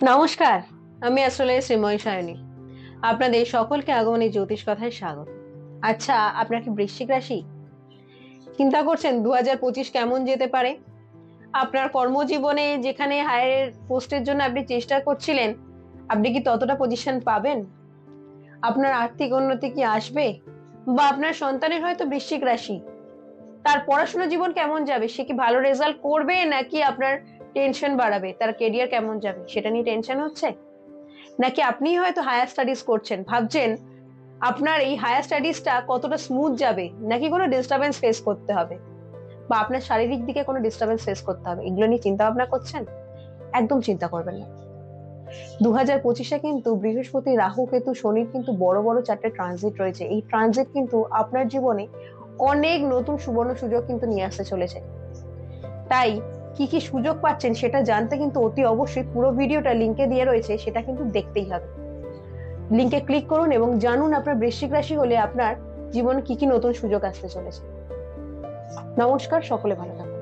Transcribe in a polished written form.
নমস্কার। আমি আসলে শ্রীময়ী সায়নী। আপনাদের সকলকে আগমনী জ্যোতিষ কথায় স্বাগত। আচ্ছা, আপনার কি বৃশ্চিক রাশি? চিন্তা করছেন 2025 কেমন যেতে পারে? আপনার কর্মজীবনে যেখানে হায়ার পোস্টের জন্য আপনি চেষ্টা করছিলেন, আপনি কি ততটা পজিশন পাবেন? আপনার আর্থিক উন্নতি কি আসবে? বা আপনার সন্তানের হয়তো বৃশ্চিক রাশি, তার পড়াশোনা জীবন কেমন যাবে? সে কি ভালো রেজাল্ট করবে নাকি আপনার টেনশন বাড়াবে? তার কেরিয়ার কেমন যাবে সেটা নিয়ে টেনশন হচ্ছে? নাকি আপনি হয়তো হায়ার স্টাডিজ করছেন, ভাবছেন আপনার এই হায়ার স্টাডিজটা কতটা স্মুথ যাবে, নাকি কোনো ডিস্টারবেন্স ফেস করতে হবে, বা আপনার শারীরিক দিকে কোনো ডিস্টারবেন্স ফেস করতে হবে, এগুলো নিয়ে চিন্তা ভাবনা করছেন? একদম চিন্তা করবেন না। 2025-এ কিন্তু বৃহস্পতি, রাহু, কেতু, শনির কিন্তু বড় বড় চারটে ট্রানজিট রয়েছে। এই ট্রানজিট কিন্তু আপনার জীবনে অনেক নতুন সুবর্ণ সুযোগ কিন্তু নিয়ে আসতে চলেছে। তাই কি কি সুযোগ পাচ্ছেন সেটা জানতে কিন্তু অতি অবশ্যই পুরো ভিডিওটা লিংকে দিয়ে রয়েছে, সেটা কিন্তু দেখতেই হবে। লিংকে ক্লিক করুন এবং জানুন আপনার বৃশ্চিক রাশি হলে আপনার জীবনে কি কি নতুন সুযোগ আসতে চলেছে। নমস্কার, সকলে ভালো থাকুন।